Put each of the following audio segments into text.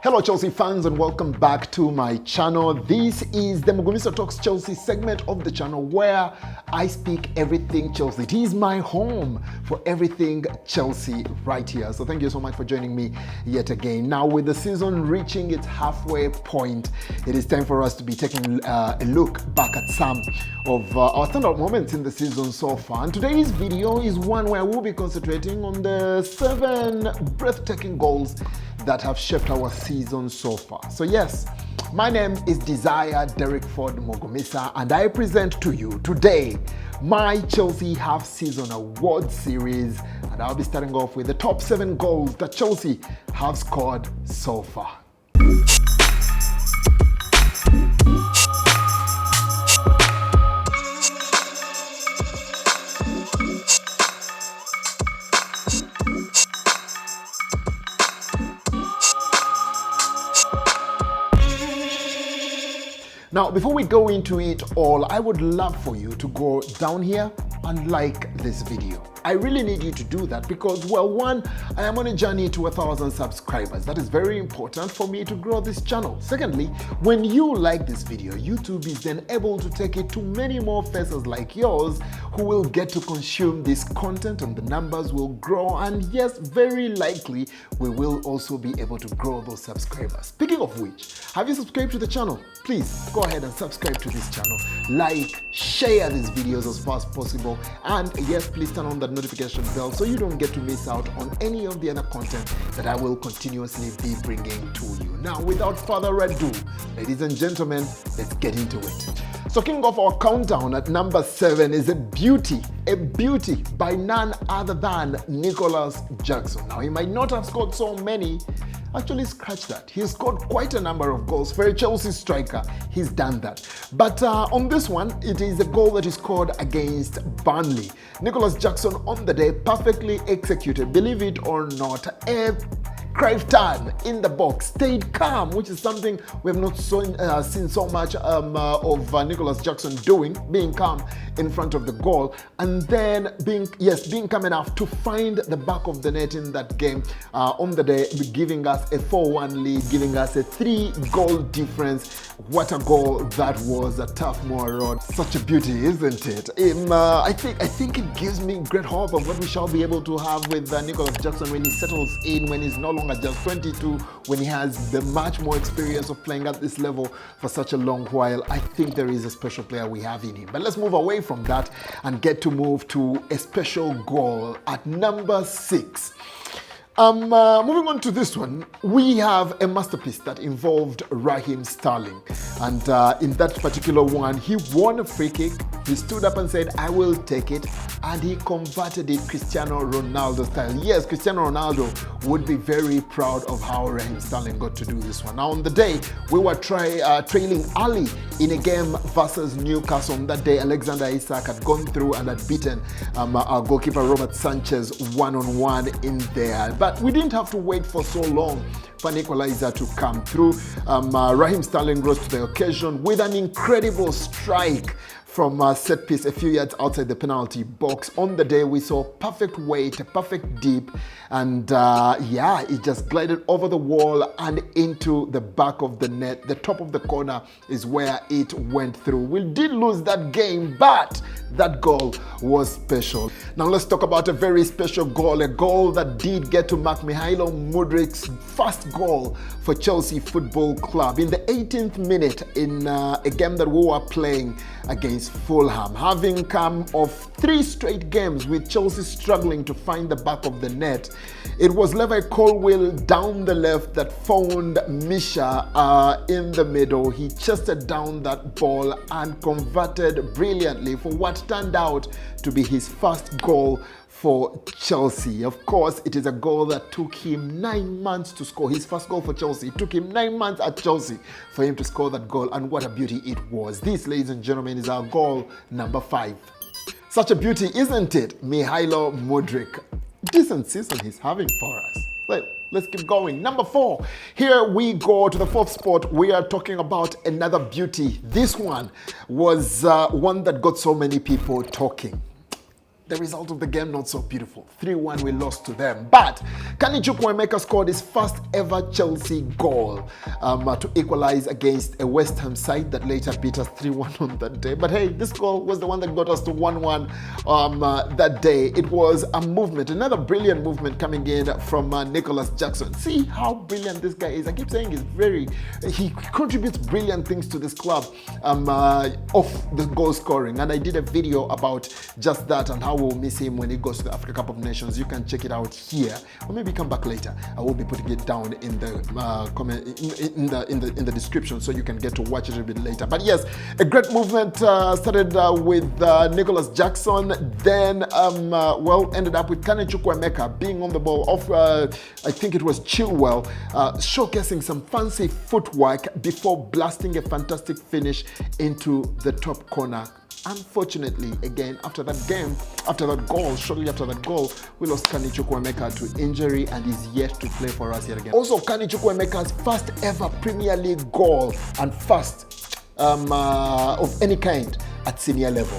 Hello Chelsea fans and welcome back to my channel. This is the Mugumisa Talks Chelsea segment of the channel where I speak everything Chelsea. It is my home for everything Chelsea right here. So thank you so much for joining me yet again. Now with the season reaching its halfway point, it is time for us to be taking a look back at some of our standout moments in the season so far. And today's video is one where we'll be concentrating on the 7 breathtaking goals that have shaped our season so far. So yes, my name is Desire Derek Ford Mogomisa and I present to you today my Chelsea half season award series, and I'll be starting off with the top 7 goals that Chelsea have scored so far. Now, before we go into it all, I would love for you to go down here and like this video. I really need you to do that because, well, one, I am on a journey to 1,000 subscribers. That is very important for me to grow this channel. Secondly, when you like this video, YouTube is then able to take it to many more faces like yours who will get to consume this content, and the numbers will grow, and yes, very likely we will also be able to grow those subscribers. Speaking of which, have you subscribed to the channel? Please go ahead and subscribe to this channel, like, share these videos as fast as possible, and yes, please turn on that notification bell so you don't get to miss out on any of the other content that I will continuously be bringing to you. Now, without further ado, ladies and gentlemen, let's get into it. So kicking off our countdown at number 7 is a beauty by none other than Nicholas Jackson. Now, he might not have scored so many. Actually, scratch that. He's scored quite a number of goals for a Chelsea striker. He's done that. But on this one, it is a goal that he scored against Burnley. Nicholas Jackson on the day, perfectly executed. Believe it or not, a Cruyff turn in the box, stayed calm, which is something we have not seen so much of Nicholas Jackson doing, being calm in front of the goal, and then being calm enough to find the back of the net in that game on the day, giving us a 4-1 lead, giving us a 3-goal difference. What a goal that was at Turf Moor Road. Such a beauty, isn't it? I think it gives me great hope of what we shall be able to have with Nicholas Jackson when he settles in, when he's no longer just 22, when he has the much more experience of playing at this level for such a long while. I think there is a special player we have in him. But let's move away from that and get to move to a special goal at number 6. Moving on to this one, we have a masterpiece that involved Raheem Sterling. And in that particular one, he won a free kick. He stood up and said, I will take it. And he converted it Cristiano Ronaldo style. Yes, Cristiano Ronaldo would be very proud of how Raheem Sterling got to do this one. Now, on the day, we were trailing early in a game versus Newcastle. On that day, Alexander Isak had gone through and had beaten our goalkeeper Robert Sanchez one-on-one in there. But we didn't have to wait for so long for an equalizer to come through. Raheem Sterling rose to the occasion with an incredible strike from a set piece a few yards outside the penalty box. On the day, we saw perfect weight, a perfect dip, and it just glided over the wall and into the back of the net. The top of the corner is where it went through. We did lose that game, but that goal was special. Now let's talk about a very special goal, a goal that did get to mark Mihailo Mudrik's first goal for Chelsea Football Club in the 18th minute in a game that we were playing against Fulham. Having come off 3 straight games with Chelsea struggling to find the back of the net, it was Levi Colwill down the left that found Misha in the middle. He chested down that ball and converted brilliantly for what turned out to be his first goal for Chelsea. Of course, it is a goal that took him 9 months to score. His first goal for Chelsea. It took him 9 months at Chelsea for him to score that goal, and what a beauty it was. This, ladies and gentlemen, is our goal number 5. Such a beauty, isn't it? Mihailo Mudrik. Decent season he's having for us. Well, let's keep going. Number 4. Here we go to the 4th spot. We are talking about another beauty. This one was one that got so many people talking. the result of the game, not so beautiful. 3-1, we lost to them. But Kani Chukwuemeka scored his first ever Chelsea goal to equalize against a West Ham side that later beat us 3-1 on that day. But hey, this goal was the one that got us to 1-1 that day. It was a movement, another brilliant movement coming in from Nicholas Jackson. See how brilliant this guy is. I keep saying he contributes brilliant things to this club off the goal scoring. And I did a video about just that and how we'll miss him when he goes to the Africa Cup of Nations. You can check it out here, or maybe come back later. I will be putting it down in the comment in the description, so you can get to watch it a bit later. But yes, a great movement started with Nicholas Jackson, then ended up with Kani Chukwuemeka being on the ball off. I think it was Chilwell, showcasing some fancy footwork before blasting a fantastic finish into the top corner. Unfortunately, again, shortly after that goal, we lost Kani Chukwuemeka to injury and is yet to play for us yet again. Also, Kani Chukwuemeka's first ever Premier League goal and first of any kind at senior level.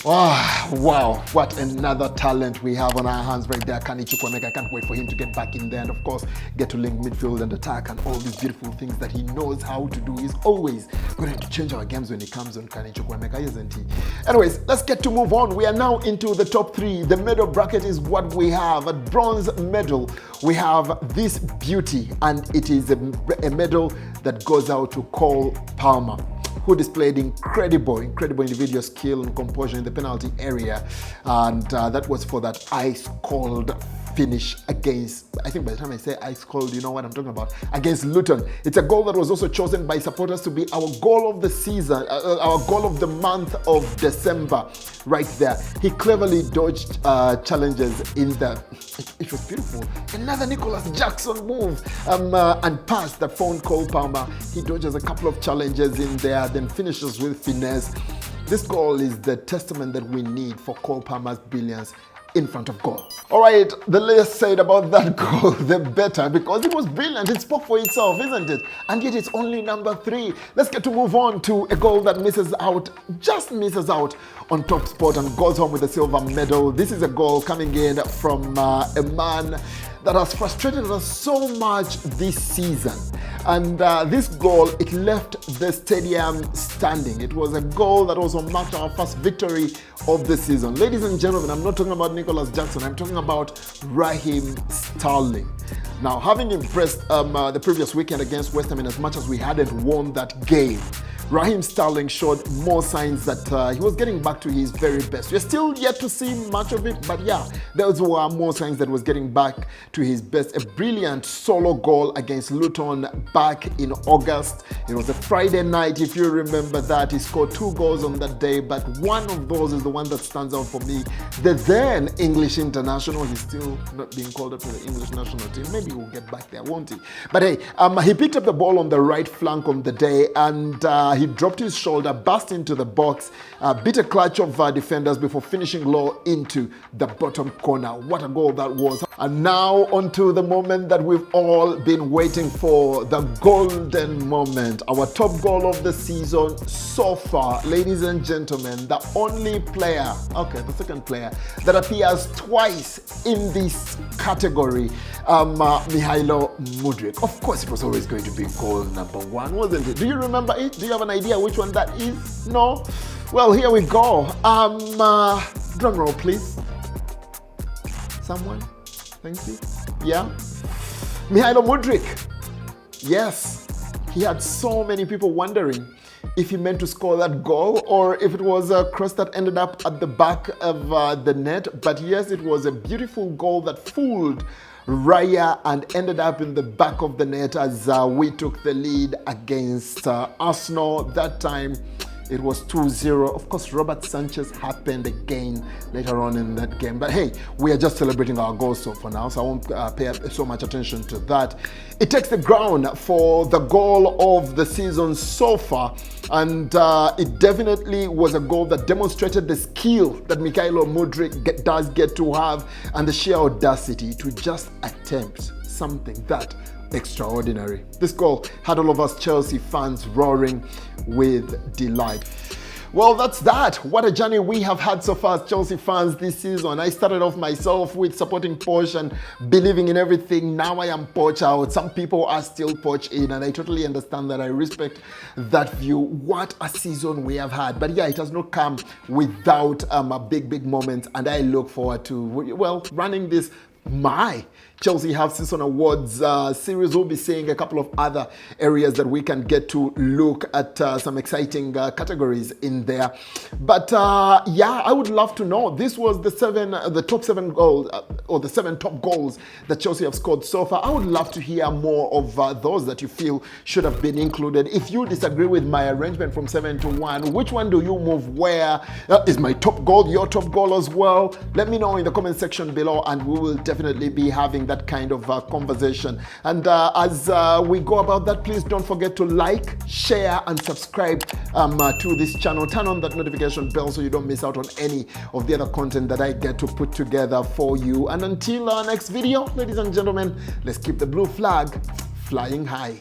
Wow, what another talent we have on our hands right there, Kani Chukwuemeka. I can't wait for him to get back in there and, of course, get to link midfield and attack and all these beautiful things that he knows how to do. He's always going to change our games when he comes on, Kani Chukwuemeka, isn't he? Anyways, let's get to move on. We are now into the top three. The medal bracket is what we have. At bronze medal, we have this beauty, and it is a medal that goes out to Cole Palmer, who displayed incredible individual skill and composure in the penalty area, and that was for that ice-cold finish against, I think by the time I say ice cold, you know what I'm talking about, against Luton. It's a goal that was also chosen by supporters to be our goal of the season, our goal of the month of December, right there. He cleverly dodged challenges in the, it was beautiful. Another Nicholas Jackson move and pass that found Cole Palmer. He dodges a couple of challenges in there, then finishes with finesse. This goal is the testament that we need for Cole Palmer's brilliance in front of goal. All right, the less said about that goal, the better, because it was brilliant. It spoke for itself, isn't it? And yet it's only number 3. Let's get to move on to a goal that just misses out on top spot and goes home with a silver medal. This is a goal coming in from a man that has frustrated us so much this season. And this goal, it left the stadium standing. It was a goal that also marked our first victory of the season. Ladies and gentlemen, I'm not talking about Nicholas Jackson, I'm talking about Raheem Sterling. Now, having impressed the previous weekend against West Ham, in as much as we hadn't won that game, Raheem Sterling showed more signs that he was getting back to his very best. We're still yet to see much of it, but yeah, those were more signs that was getting back to his best. A brilliant solo goal against Luton back in August. It was a Friday night, if you remember that. He scored 2 goals on that day, but one of those is the one that stands out for me. The then English international, he's still not being called up to the English national team. Maybe he'll get back there, won't he? But hey, he picked up the ball on the right flank on the day, and he dropped his shoulder, burst into the box, beat a clutch of defenders before finishing low into the bottom corner. What a goal that was. And now onto the moment that we've all been waiting for, the golden moment. Our top goal of the season so far, ladies and gentlemen, the only player, the second player, that appears twice in this category, Mihailo Mudryk. Of course, it was always going to be goal number 1, wasn't it? Do you remember it? Do you have an idea which one that is? No? Well, here we go. Drum roll, please. Someone? Thank you. Yeah? Mihailo Mudryk. Yes. He had so many people wondering if he meant to score that goal or if it was a cross that ended up at the back of the net. But yes, it was a beautiful goal that fooled Raya and ended up in the back of the net as we took the lead against Arsenal. That time it was 2-0. Of course, Robert Sanchez happened again later on in that game. But hey, we are just celebrating our goals so for now, so I won't pay so much attention to that. It takes the ground for the goal of the season so far. And it definitely was a goal that demonstrated the skill that Mihailo Mudryk does get to have and the sheer audacity to just attempt something that extraordinary. This goal had all of us Chelsea fans roaring with delight. Well, that's that. What a journey we have had so far as Chelsea fans this season. I started off myself with supporting Poch and believing in everything. Now I am Poch out. Some people are still Poch in, and I totally understand that. I respect that view. What a season we have had. But yeah, it has not come without a big moment, and I look forward to, well, running this my Chelsea Half-Season Awards series. We'll be seeing a couple of other areas that we can get to look at some exciting categories in there. But yeah, I would love to know. This was the top 7 goals, or the 7 top goals that Chelsea have scored so far. I would love to hear more of those that you feel should have been included. If you disagree with my arrangement from 7 to 1, which one do you move where? Is my top goal your top goal as well? Let me know in the comment section below, and we will definitely be having that kind of conversation. And as we go about that, please don't forget to like, share, and subscribe to this channel. Turn on that notification bell so you don't miss out on any of the other content that I get to put together for you. And until our next video, ladies and gentlemen, let's keep the blue flag flying high.